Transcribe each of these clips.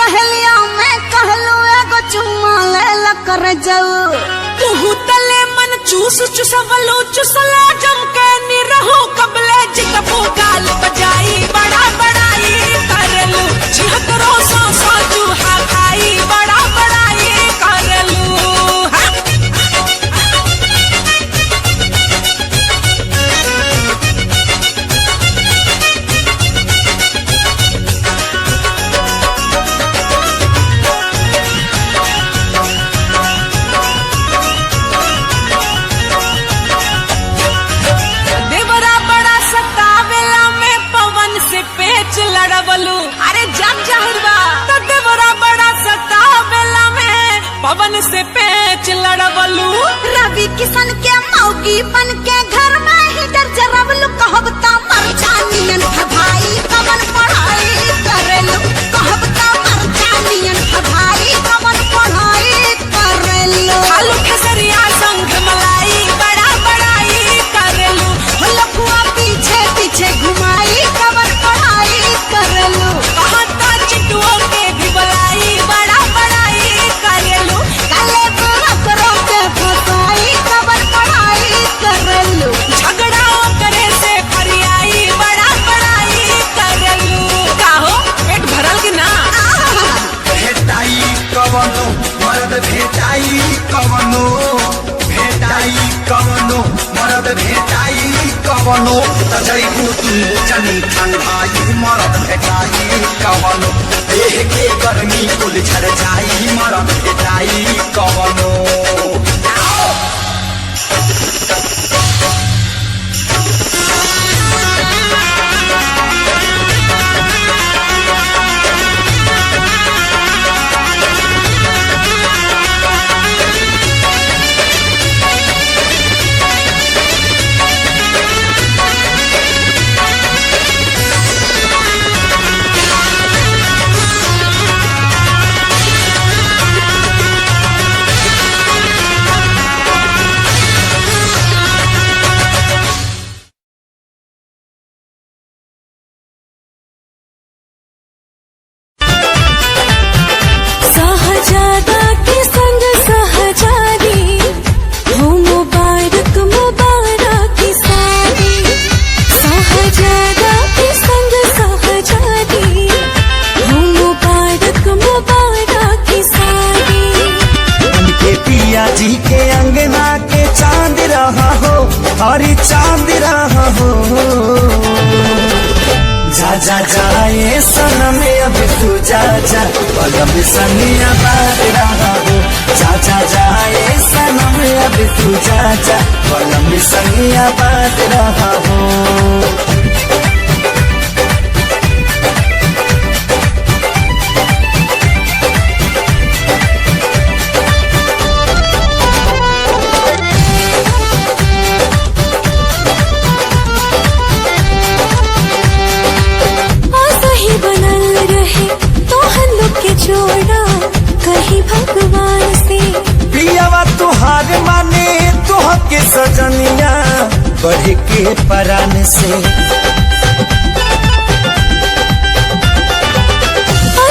सहेलिया में कहलू एगो चुम्मा ले ला कर जाऊ तुहू तले मन चूस चुसवलो चुसला जम के निरहो कबले जितबो गाल बजाई बड़ा बड़ाई करलू छिहत्तरो सौ चूहा खाई बड़ा बड़ाई करलू पेच लड़बलू अरे जब जाहिरबा तो देवरा बड़ा सतावेला में पवन से पेच लड़बलू रवि किशन के मौगी बन के घर में ही डर जरबलू कहब ता मर जानियन भाई कवन पढ़ाई करेलू कहब ता मर जानियन भाई कवन पढ़ाई करेलू खालू खेसरिया संग मलाई बड़ा बड़ाई करेलू लफुआ पीछे पीछे घुमाई कवन पढ़ाई करेलू कहता चिटुओं के भी बुलाई बड़ा बड़ाई करेलू काले करो के फसाई कवन पढ़ाई करेलू झगड़ा करे से फरियाई बड़ा बड़ाई करेलू काहो पेट भरल कि ना भेटाई कवनो मरद भेटाई कवनो भेटाई कवनो मरद भेटाई कवनो तजैबू तू जनी ठंडाई मरद भेटाई कवनो देह के गर्मी कुल झड़ जाई मरद भेटाई कवनो जी के अंगना के चांद रहा हो हरी चांद रहा हो जा जा जाए सनम अब तू जा जा पलम सनिया बात रहा हो जा जा जाए सनम अब तू जा जा पलम सनिया बात रहा हो भगवान से पियावा तुहार माने तुह के सजनिया बढ़ के परान से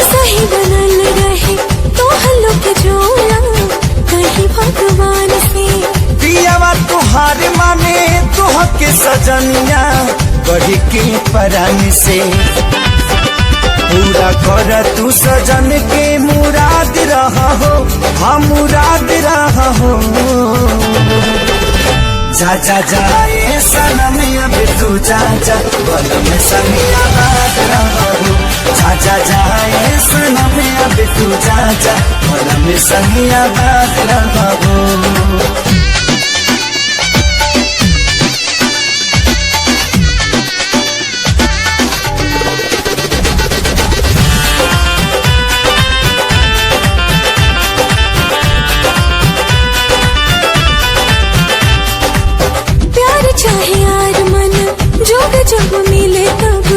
सही बनल रहे तो हल्लुक जोड़ा कहीं भगवान से पियावा तुहार माने तुह के सजनिया बढ़ के परान से पूरा कर तू सजन के मुराद रहा हो हम मुराद रहा हो जा जा जाए सनम अब तू जा जा बलम सनिया बात रहा हो जा जा जाए सनम अब तू जा जा बलम सनिया बात रहा हो जब मिले तब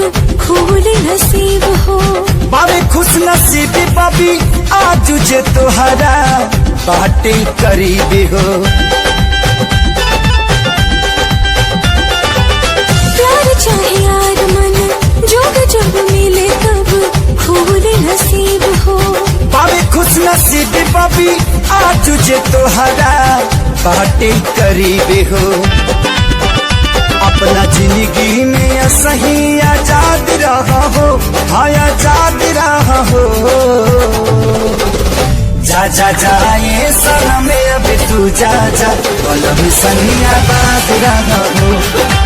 खोले नसीब हो बाबे खुश नसीब बाबी आज जे तोहरा बाटे करीब हो प्यार चाहे यार मन जोग जब मिले तब खोले नसीब हो खुश नसीब बबी आज जे तोहरा बाटे करीबे हो अपना जिंदगी में सही आजाद रहा हो हाँ आजाद रहा हो जा जा जाए सनम अब तू जा जा कलम सही आबाद रहा हो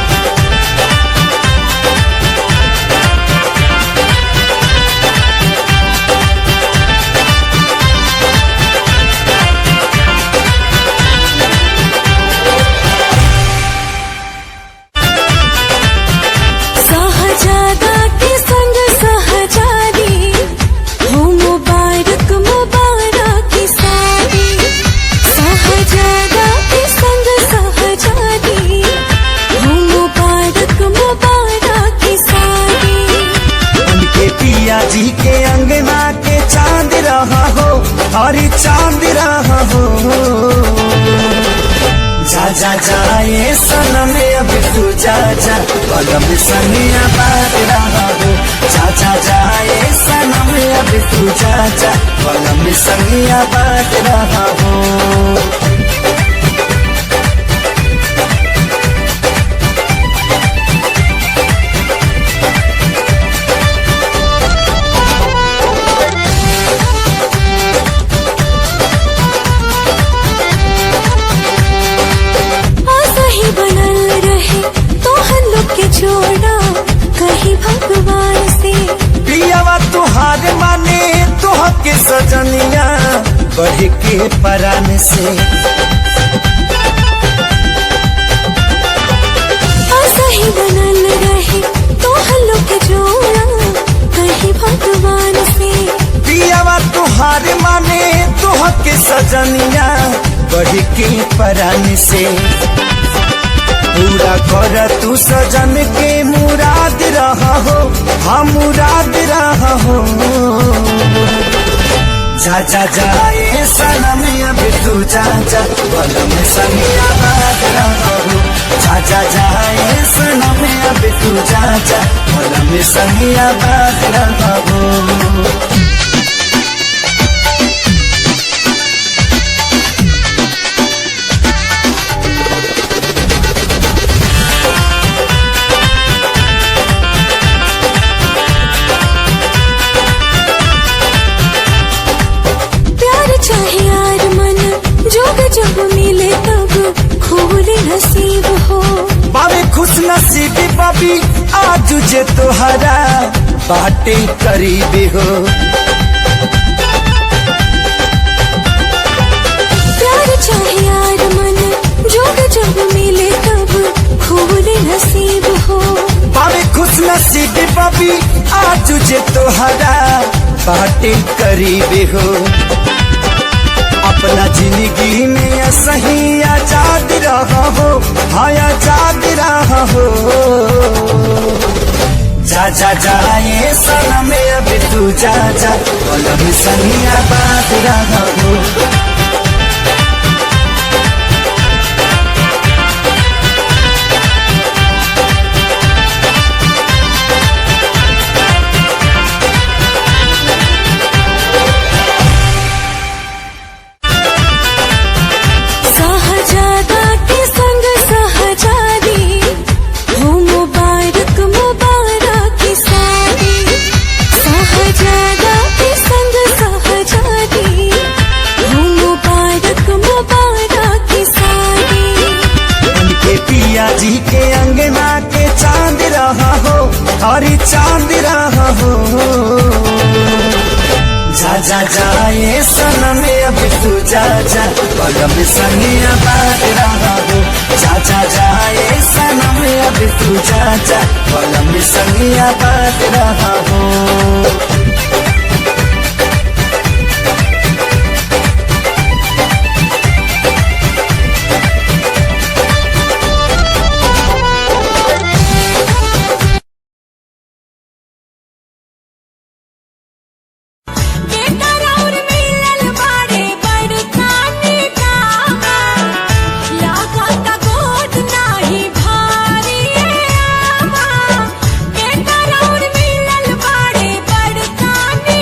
जी के अंगना के चांद रहा हो हरी चांद रहा हो जा जा जाए सनम अब तू जा जा कलम सही आबाद रहा हो जा जा जाए सनम अब तू जा जा कलम सही आबाद रहा हो छोड़ा कहीं भगवान से पियावा तुहार माने तुह के सजनिया बढ़ के परान से सही बनल रहे तो हल्लो के जोड़ा कहीं भगवान से पियावा तुहार माने तुह के सजनिया बढ़ के परान से पूरा कर तू सजन के मुराद रहा हो हाँ मुराद रहा हो जा जा जाए सनम अब तू जा जा कलम सही आबाद रहा हो जा जा जाए सनम अब तू जा जा कलम सही आबाद रहा हो जब मिले तब खोले नसीब हो बाबे खुश नसीब बबी आज जे तोहरा बाटे करीबे हो प्यार चाहे यार मन जोग जब मिले तब खोले नसीब हो बाबे खुश नसीब बबी आज जे तोहरा बाटे करीबे हो अपना जिंदगी में सही आजाद रहा हो हाँ आजाद रहा हो जा जा जाए सनम अब तू जा जा कलम सही आबाद रहा हो जी के अंगना के चांद रहा हो हरी चांद रहा हो जा जा जाए सनम अब तू जा जा कलम सही आबाद रहा हो जा जा जाए सनम अब तू जा जा कलम सही आबाद रहा हो भारी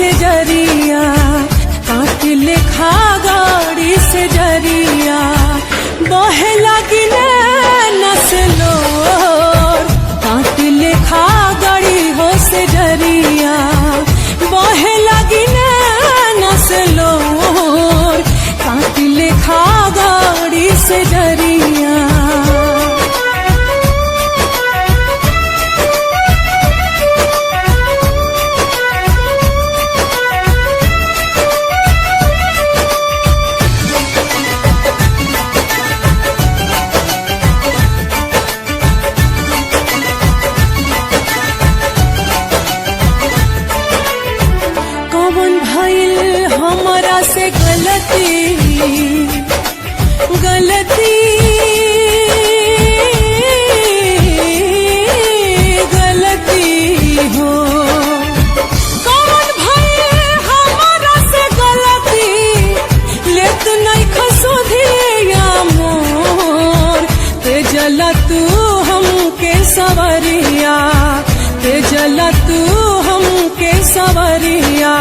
से जरिया काट लेखा गाड़ी से जरिया बहे लगी नसलोर काट लेखा गाड़ी हो से जरिया बहे लगी नसलोर काट लेखा गाड़ी से जरिया। हमरा से गलती गलती गलती हो कौन भाई हमरा से गलती लेत नहीं खसुधिया मोर ते जला तू हमके सवरिया ते जला तू हमके सवरिया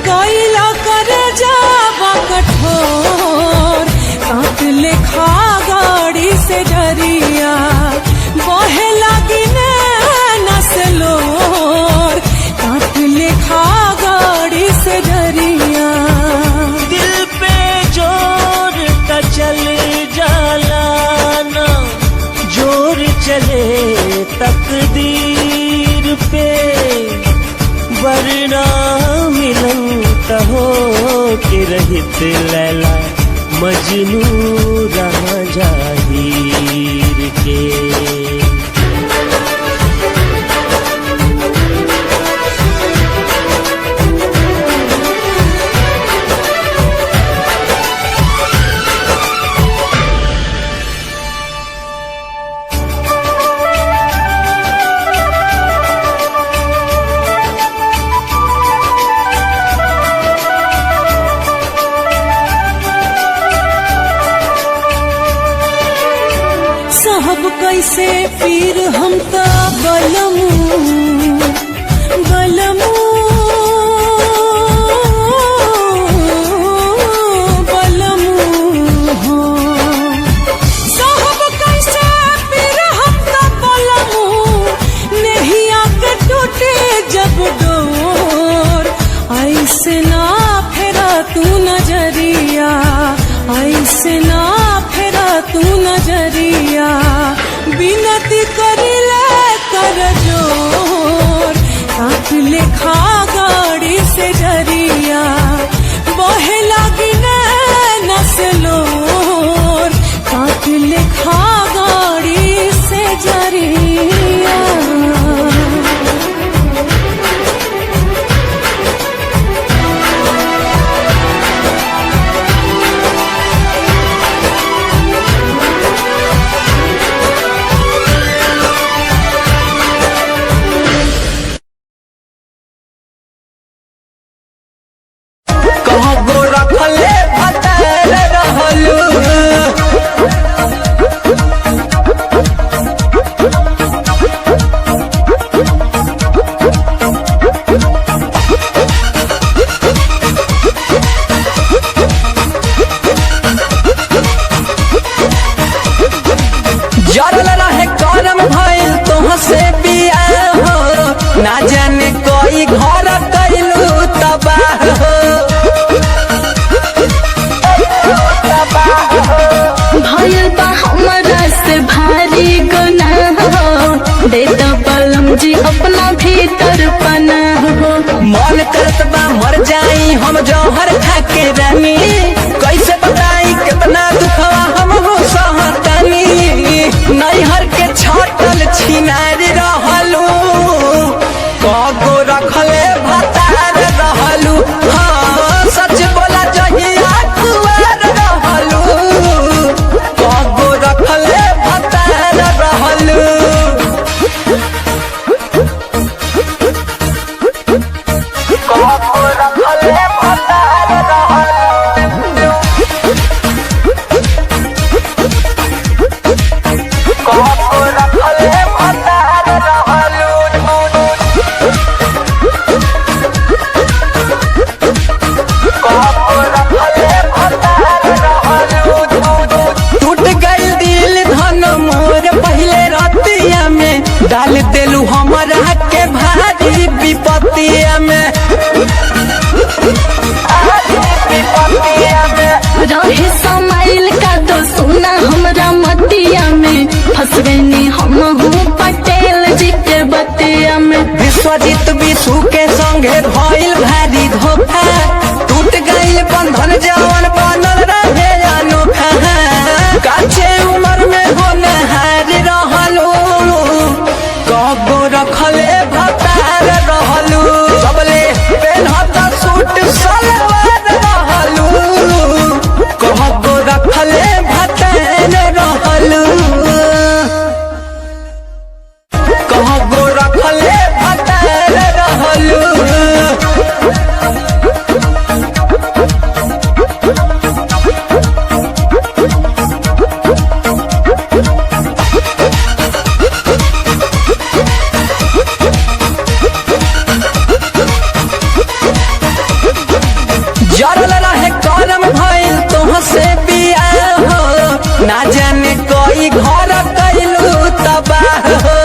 कैला करे जावा कठोर काट लेखा गाड़ी से जरिया बहे लगी नसलोर काट लेखा गाड़ी से जरिया। दिल पे जोर का चल जाला ना जोर चले तकदीर पे वरना मिलन कहो कि रहित लैला मजनू रहा जाहिर के। साहब कैसे पीर हम ता बलमू बलमू बलमू हो साहब कैसे पीर हम ता बलमू नहीं आके टूटे जब डोर ऐसे ना फेरा तू नजरिया ऐसे ना फेरा तू नजरिया बिनती करिले कर जोर काट लेखा गाड़ी से जरिया बहे लगी नसलोर काट लेखा गाड़ी से जरिया। जरल रहे करम भइल तोह से बिया हो ना जाने कोई घर कैलू तबाह हो भयल बा हमरा से भारी गुनाह हो दे दो बलम जी अपना भीतर पनाह हो मन करत बा मर जाई हम जौहर खा के रानी कैसे बताई कितना दुखवा हम हो सहतानी नैहर के छटल छिनार रहलू कगो रखले भतार रहलू हाँ सच बोला जहिया कुआर रहलू कगो रखले भतार रहलू कगो रखले भतार रहलू कगो रखले भतार विश्वजीत विशु के संगे भइल भारी धोखा टूट गइल बंधन जवन बनल रहे अनोखा काचे उम्र में होनहार रहलू कबो रखले भतार रहलू सबले पेनहत सूट सलवार रहलू कबो रखले भतार रहलू कबो रखले भतार रहलू जरल रहे करम भइल तोहसे बियाह हो ना जाने कोई घर कैलू तबाह हो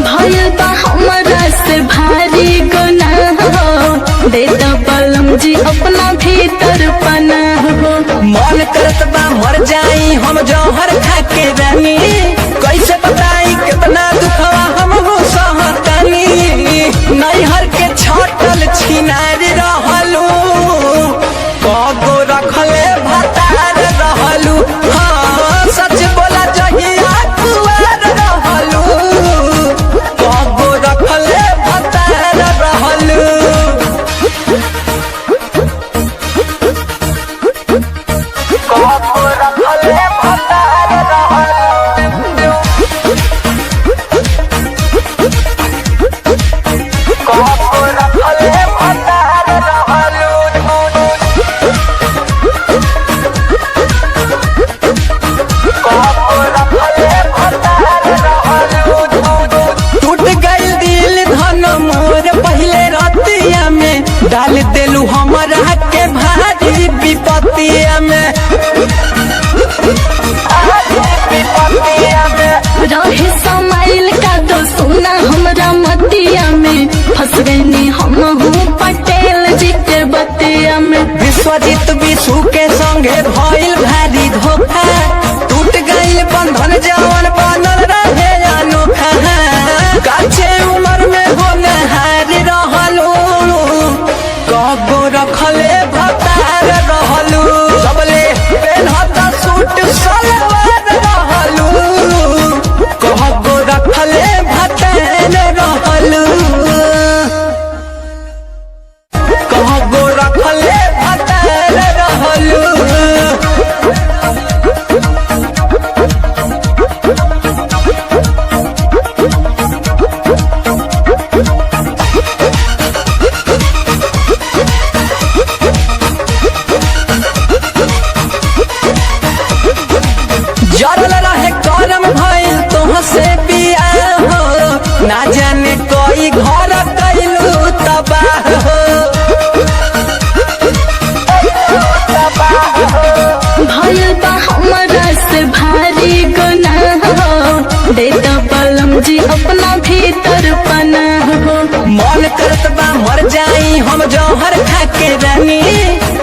भइल बा हमरा से भारी गुनाह हो दे दो बलम जी अपना भीतर पनाह हो मन करत बा मर जाई हम जौहर खा के रानी कैसे बताई कितना दुखवा हम हो सहतानी नैहर के छटल छिनार रहलू कबो रखले भतार रहलू हाँ सच बोला जहिया कुआर रहलू कबो रखले भतार रहलू कबो रखले भतार रहलू कबो रखले भतार रहलू कबो रखले भतार रहलू टूट गइल दिल धन मोर पहले रतिया में डाल देलू हमरा के भारी विपत्तिया में रहे समाइल का तो सुना हमरा मतिया में फंस गई हम हूँ पटेल जी के बतिया में विश्वजीत विशु के संगे भइल भारी धोखा टूट गइल बंधन जवन बनल रहे अनोखा काचे उम्र में होनहार रहलू कबो रखले भतार रहलू सबले पेनहत सूट सलवार रहलू कबो रखले भतार रहलू कबो रखले भतार रहलू जरल रहे करम भइल तोहसे बियाह हो ना जाने कोई घर कैलू तबाह हो भइल बा हमरा से भारी गुनाह हो दे दो बलम जी अपना भीतर पनाह हो मन करत बा मर जाई हम जौहर खा के रानी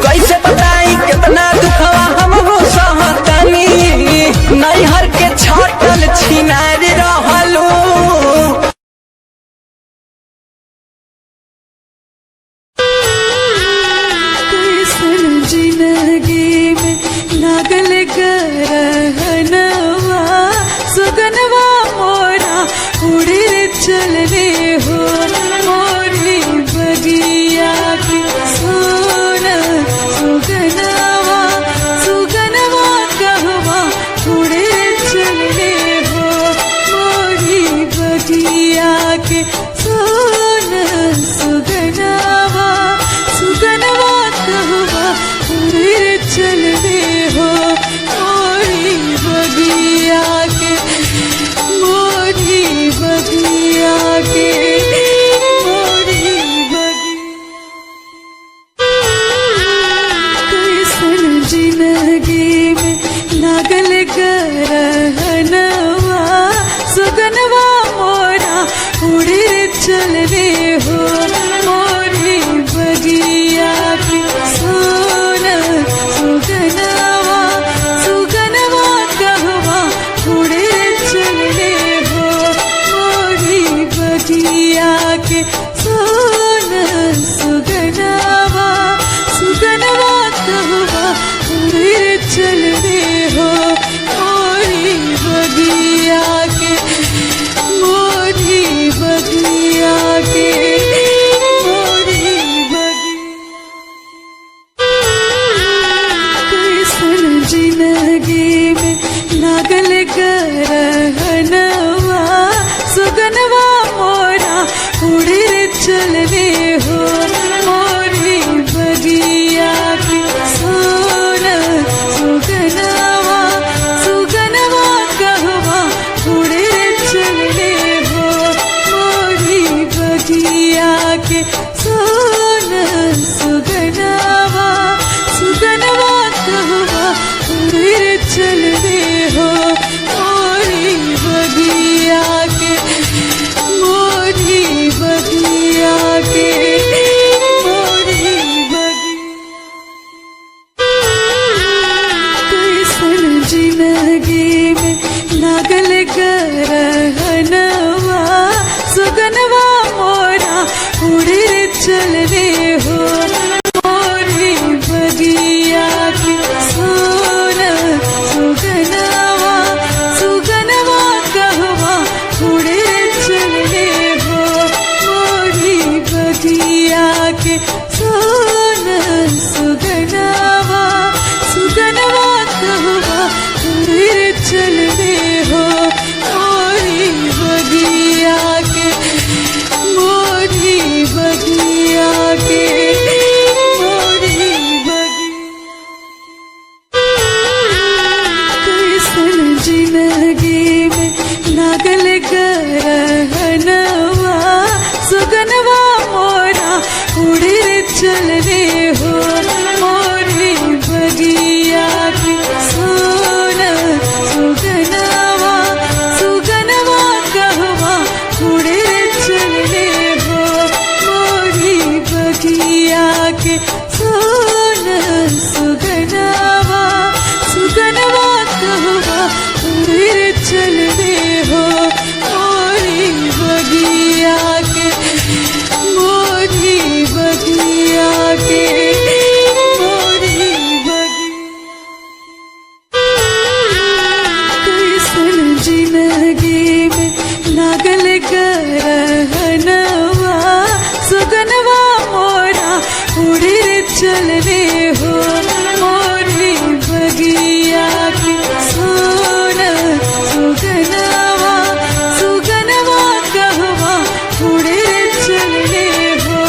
कैसे बताई कितना दुखवा हम हो सहतानी नैहर के छटल छिनार रहलू जिंदगी में लागल गरहनवा सुगनवा मोरा उड़े चलने हो मोरी बगिया की सोना सुगनवा सुगनवा कहवा उड़े चलने हो मोरी बगिया के सोना सुगनवा सुगनवा कहवा उड़े चलने हो मोरी बगिया के मोरी बगिया के मोरी बगिया कैसन जिंदगी में लागल गरहनवा सुगनवा मोरा उड़े चलने हो मोरी बगिया की सोना सुगनवा सुगनवा कहवा उड़े चलने उड़े चलने हो मोरी बगिया के सोना सुगनवा सुगनवा कहवा उड़े चलने हो मोरी बगिया के सोना सुगनवा सुगनवा कहवा उड़े चलने हो मोरी बगिया के मोरी बगिया के मोरी बगिया कैसन जिंदगी में लागल गरहनवा सुगनवा मोरा उड़े चलने हो मोरी बगिया के सोना सुगनवा सुगनवा कहवा उड़े चलने हो मोरी बगिया के सोना सुगनवा सुगनवा कहवा उड़े चलने हो मोरी बगिया के मोरी बगिया के मोरी बगिया कैसन जिंदगी में लागल गरहनवा सुगनवा मोरा उड़े चलने हो मोरी बगिया के सोना सुगनवा सुगनवा कहवा उड़े चलने हो मोरी बगिया के सोना सुगनवा सुगनवा कहवा उड़े चलने हो मोरी बगिया के मोरी बगिया के मोरी बगिया कैसन जिंदगी में लागल गरहनवा सुगनवा मोरा उड़े चलने हो मोरी बगिया के सोना सुगनवा सुगनवा कहवा उड़े चलने हो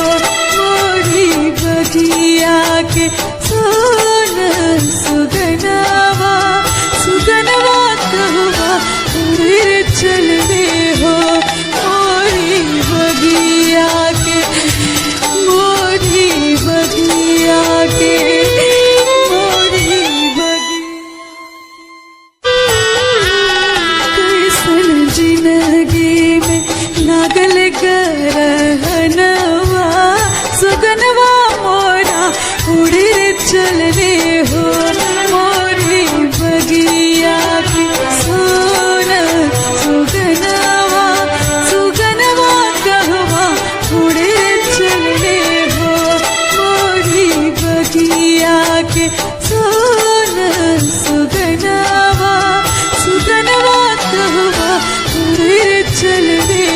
मोरी बगिया के सोना सुगनवा सुगनवा कहवा उड़े चलने हो मोरी बगिया के मोरी बगिया के मोरी बगिया कैसन जिंदगी में लागल गरहनवा सुगनवा मोरा उड़े चलने हो मोरी बगिया के सोना सुगनवा सुगनवा कहवा उड़े चलने हो मोरी बगिया के सोना सुगनवा सुगनवा कहवा उड़े चलने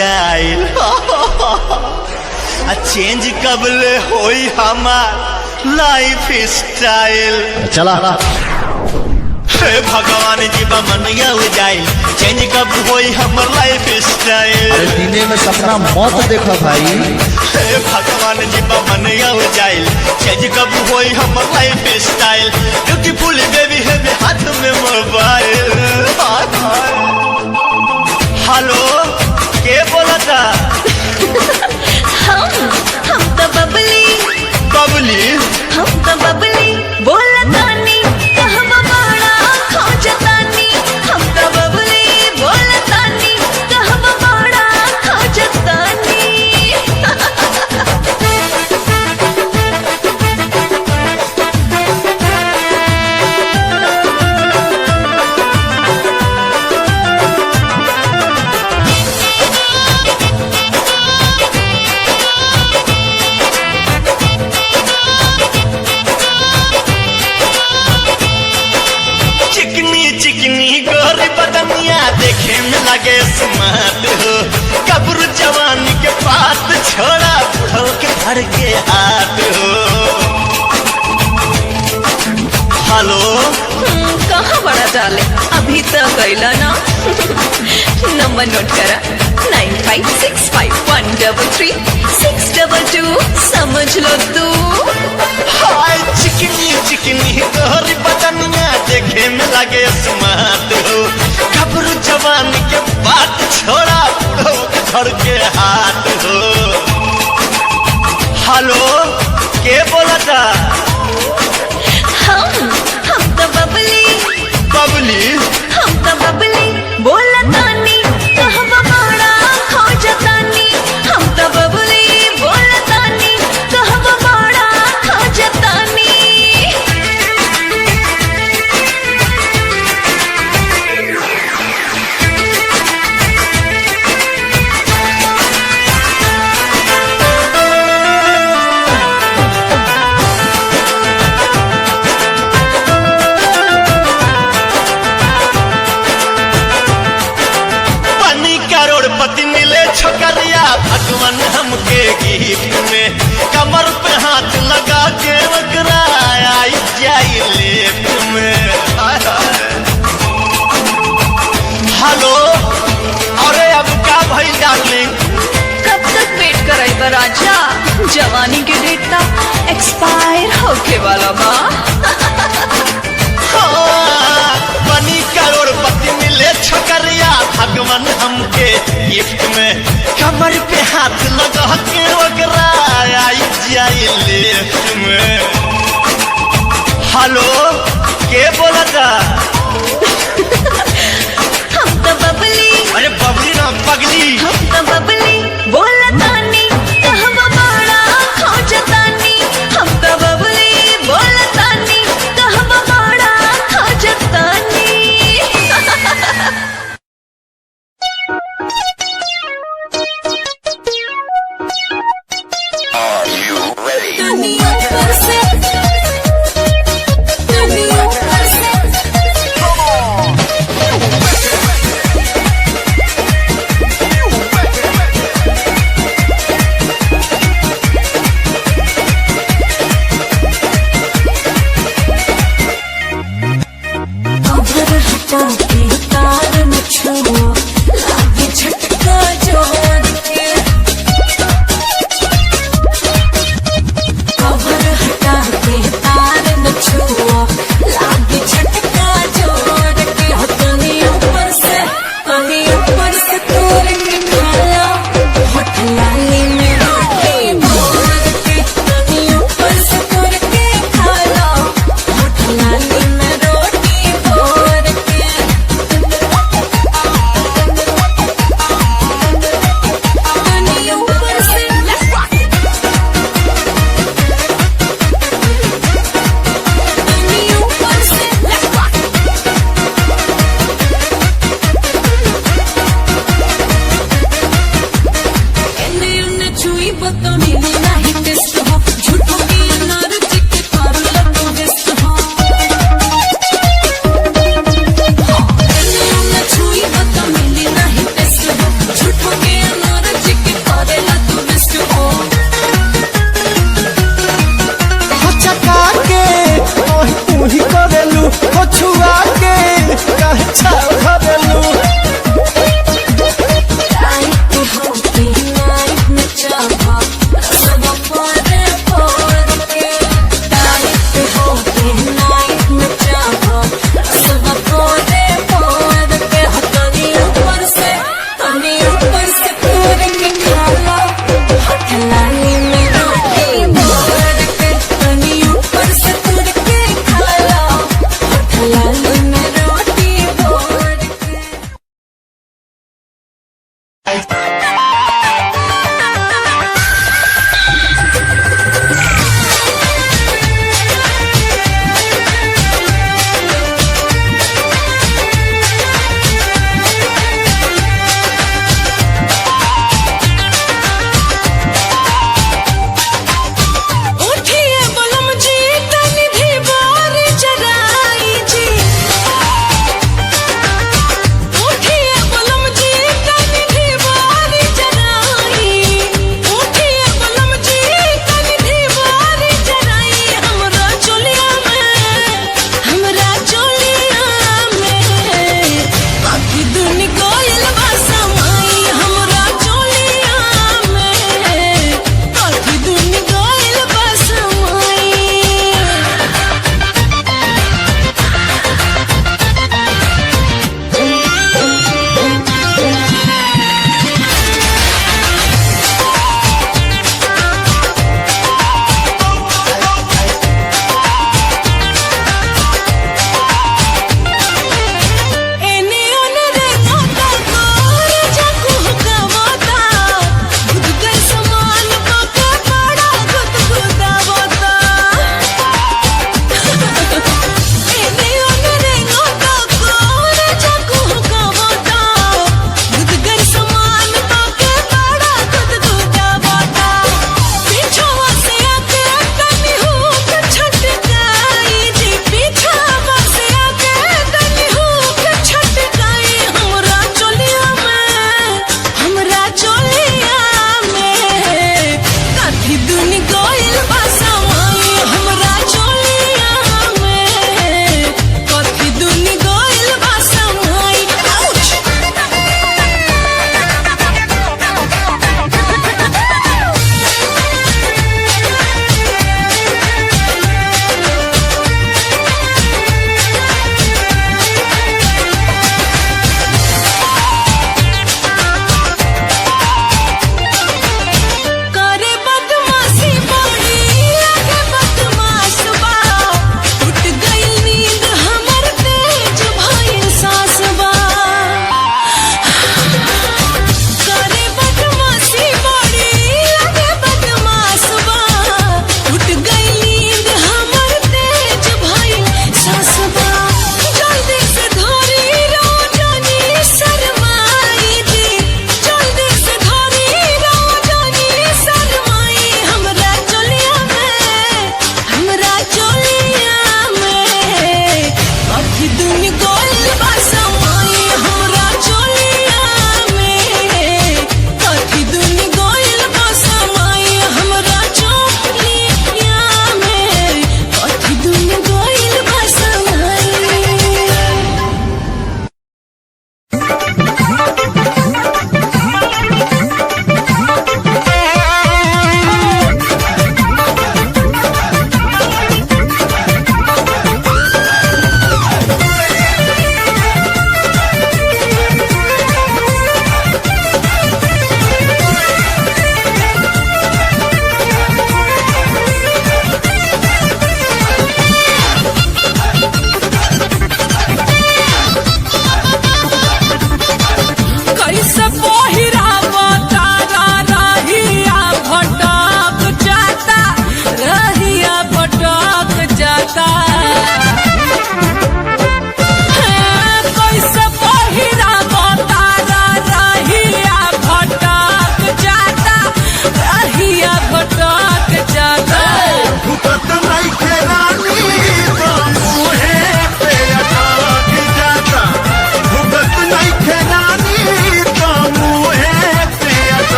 स्टाइल चेंज कबले होई हमार लाइफ स्टाइल। चला हे भगवान जी बमनिया जाइल चेंज कब होई हमर लाइफ स्टाइल। अरे दिने में सपना मत देखो भाई। हे भगवान जी बमनिया जाइल चेंज कब होई हमर लाइफ स्टाइल। ब्यूटीफुल बेबी है हाथ में मोबाइल। हेलो के बोला था? हम तो बबली बबली हम तो बबली बोलतानी कहवा बड़ा खोजतानी। हम तो बबली बोलतानी कहवा बड़ा खोजतानी। देखे में लगे स्मार्ट हो कब्र जवानी के बात छोड़ा बुढ़ो के भर के हाथ हो। हेलो कहाँ बड़ा डाले अभी तक गईला ना। नंबर नोट करा 9565133622 समझ लो तू। हाय चिकनी चिकनी गोरी बदनिया देखे में लगे स्मार्ट हो कब्र जवानी के बात छोड़ा बुढ़ो के भर के हाथ हो। हेलो के बोला था? हम तो बबली बबली हम तो बबली बोलतानी कहवा बड़ा खोजतानी। हम तो बबली बोलतानी कहवा बड़ा खोजतानी। करोड़पति मिले छोकरिया भगवान हमके गिफ्ट में कमर पे हाथ लगा के वकरा आई जाई लेफ्ट में। हेलो अरे अब का भाई डार्लिंग कब तक वेट कराई राजा? जवानी के डेट ता एक्सपायर होके वाला बा। बनी करोड़पति मिले छोकरिया भगवान हमके गिफ्ट में कमर पे हाथ लगा के वकरा आई जाई लेफ्ट में। हेलो के बोला था? हम तो बबली अरे बबली ना पगली। हम तो बबली बोलतानी कहवा बड़ा खोजतानी। हम तो बबली बोलतानी कहवा बड़ा खोजतानी। दुनिया पर से दुनिया पर से लाल में रोटी बोर के। उठिए बलम जी तनी भी बार जराई जी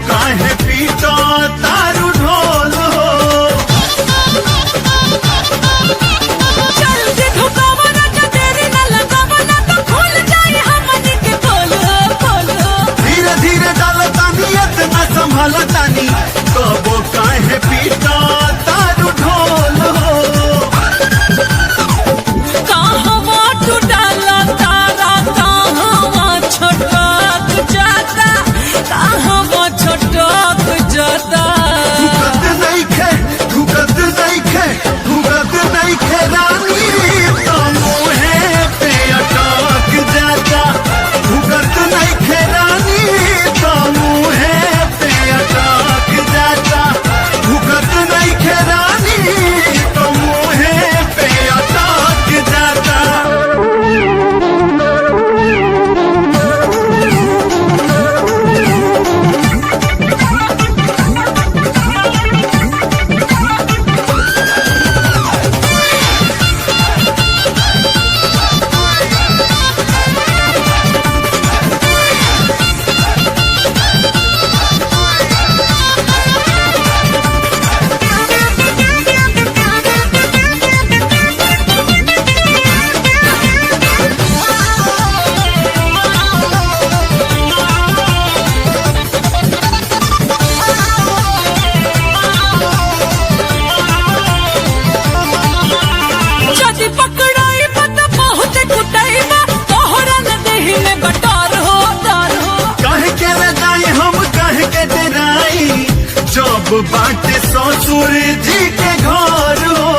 काहे पीटो तारू ढोल हो। जल्दी ढुकावा ना जो देरी ना लगावा ना तो खुल जाए हमनी के पोल पोल। धीरे धीरे डाल तानी इतना संभाल तानी कबो काहे पीटो तारू ढोल हो। कहवा तू डाला तारा कहवा छोटक जाता कहवा छोटक जाता। धुकत नइखे रानी तो मुहे पे अटक जाता। धुकत नइखे रानी तो मुहे पे अटक जाता। धुकत नइखे रानी तो मुहे पे अटक जाता। जदी पकड़ाई बत बहुत कुटाई बा तोहरा न देहि में बटार हो तार हो। कह के लगाई हम कह के डराई जब बाटे ससुर जी के घर हो।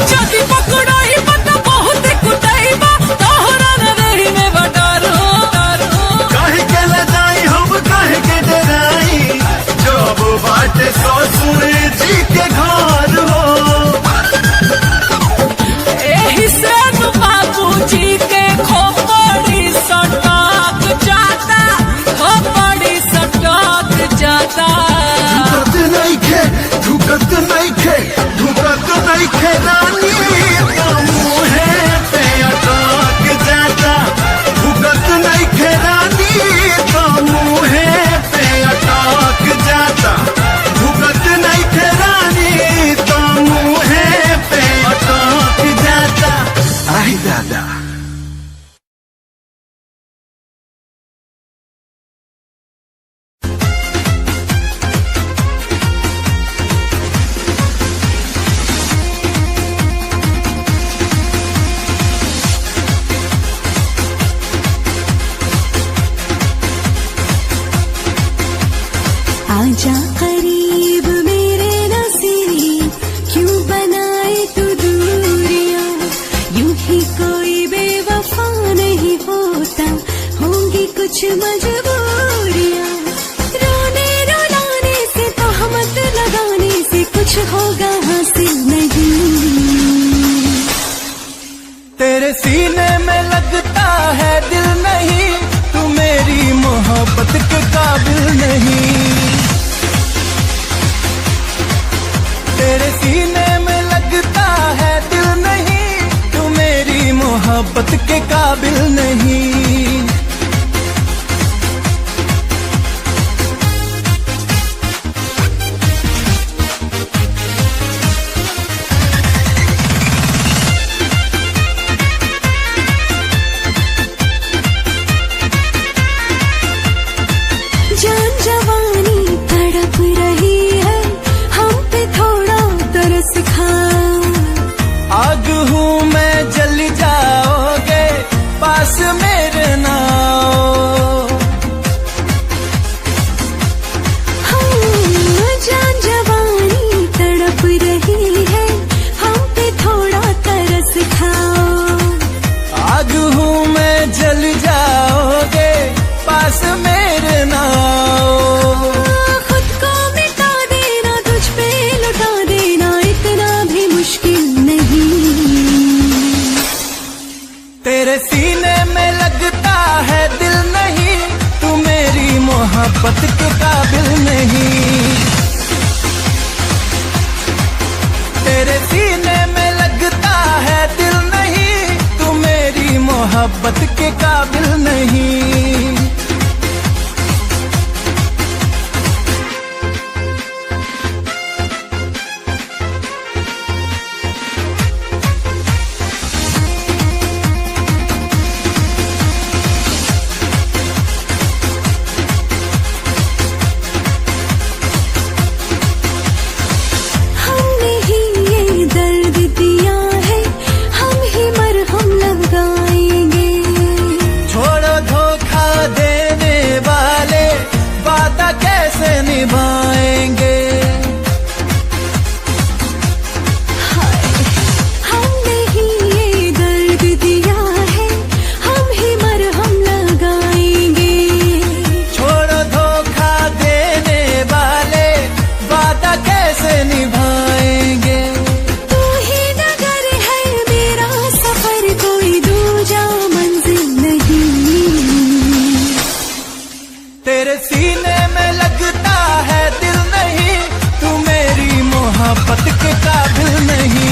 जदी पकड़ाई बत बहुत कुटाई बा तोहरा न देहि में बटार हो तार हो। कह के लगाई हम कह के डराई जब बाटे ससुर जी के घर हो। एही से तू बाबूजी के खोपड़ी सटक जाता खोपड़ी सटक जाता। धुकत नइखे रानी तो मुहे पे अटक जाता। धुकत नइखे रानी तो मुहे पे अटक जाता। धुकत नइखे रानी तो मुहे पे अटक जाता। आई दादा आजा करीब मेरे नसीब क्यों बनाए तू दूरियां। यूं ही कोई बेवफा नहीं होता होंगी कुछ मजबूरियां। रोने रुलाने से तोहमत लगाने से कुछ होगा हासिल नहीं। तेरे सीने में लगता है दिल नहीं तू मेरी मोहब्बत के काबिल नहीं। तेरे सीने में लगता है दिल नहीं तू मेरी मोहब्बत के काबिल नहीं। जान जवानी तड़प रही है हम पे थोड़ा तरस खा। आग हूँ मैं जल जाओगे पास मेरे मोहब्बत के काबिल नहीं। हमने ही ये दर्द दिया है, हम ही मरहम लगाएंगे। छोड़ो धोखा देने वाले, वादा कैसे निभाएंगे। हमने ही ये दर्द दिया है, हम ही मरहम लगाएंगे। छोड़ो धोखा देने वाले, वादा कैसे निभाएंगे। तू ही नगर है मेरा सफर, कोई दूजा मंजिल नहीं। तेरे सीने में लगता है दिल नहीं, तू मेरी मोहब्बत के काबिल नहीं।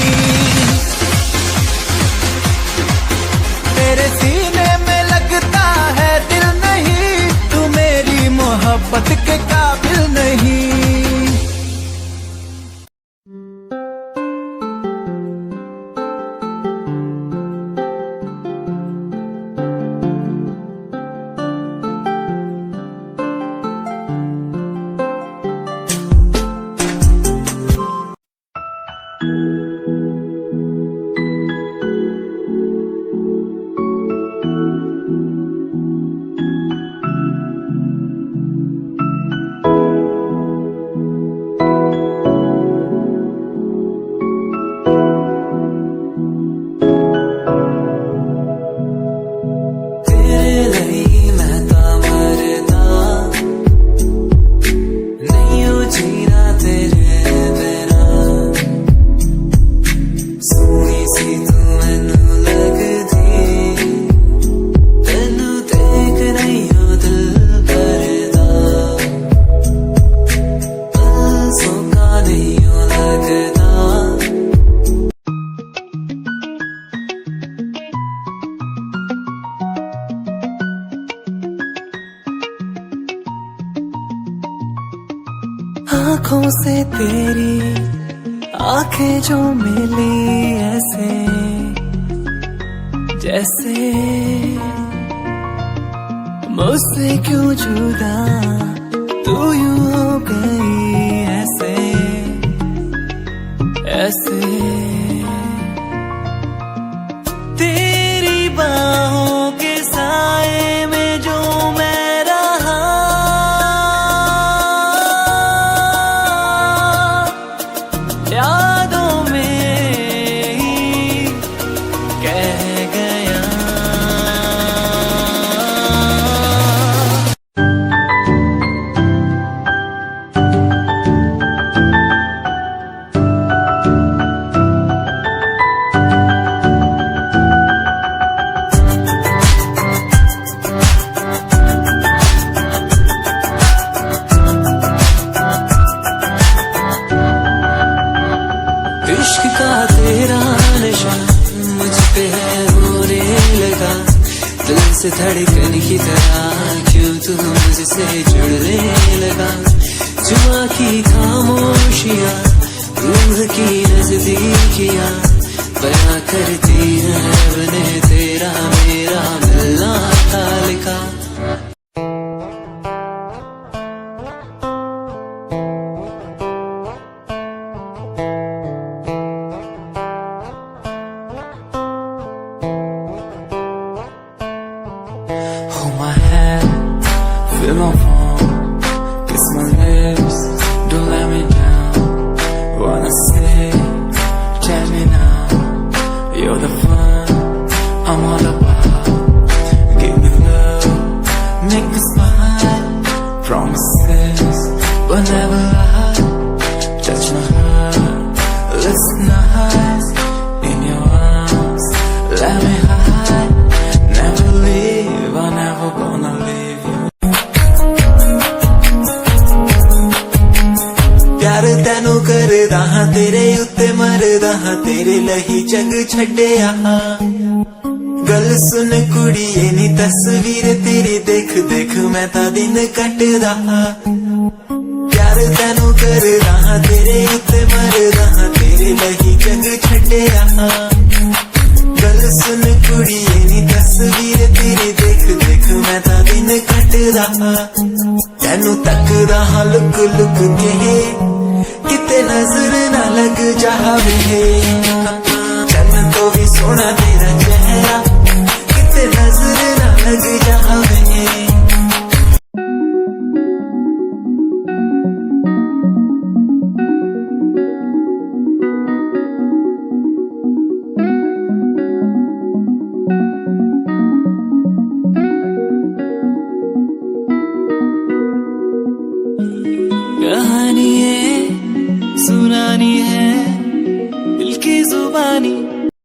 तेरे सीने में लगता है दिल नहीं, तू मेरी मोहब्बत के काबिल नहीं। आँखों से तेरी आंखें जो मिली ऐसे, जैसे मुझसे क्यों जुदा तू यूं हो गई ऐसे ऐसे। तेरी बाहों के साए में जो मैं रहा, यादों में ही कह गया। इश्क का तेरा नशा मुझ पे है होने लगा, दिल से धड़कन की तरह क्यों तू मुझसे जुड़ने लगा। जुआ की खामोशियाँ रूह की नजदीकियाँ बयां करती है बने तेरा मेरा मिलना था लिखा। Hold my hand, feel my palm, kiss my lips, don't let me down. Wanna say, tell me now, you're the fun I'm all about. Give me love, make me smile, promises will never lie. Touch my heart, listen nice, in your arms, let me hide. Never leave, I'm never gonna leave you. प्यार तैनू करदा हां तेरे उत्ते मरदा हां तेरे लही जग छड्डिया गल सुन कुड़िए नी तस्वीर तेरी देख देख मैं ता दिन कट रहा प्यार तैनू कर रहा तेरे उत्ते मर रहा तेरे लही जग छड्डे रहा गल सुन कुड़िए नी तस्वीर तेरी देख देख मैं ता दिन कट रहा तैनू तक रहा लुक लुक के किते नजर ना लग जावे चन्न तो भी सोना तेरा चेहरा किते नजर ना लग जावे कहानी है सुनानी है